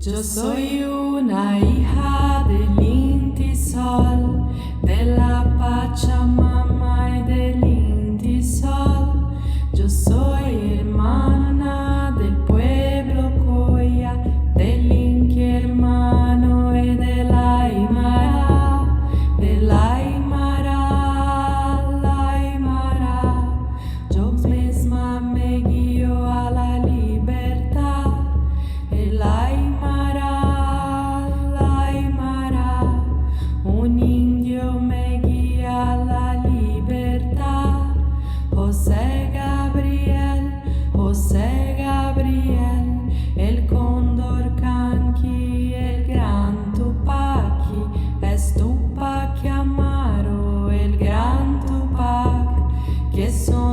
Yo soy una hija del Inti Sol, de la Pachamama y del Inti Sol. Yo soy hermana del pueblo Coya, del Inti hermano y del Aymara, del Aymara, la Aymara. Yo misma me guío a la libertad, el Aymara, la Aymara. Un indio me guía a la libertad. José Gabriel, el cóndor canqui, el gran Tupaki, es Tupac Amaro, el gran Tupac, que son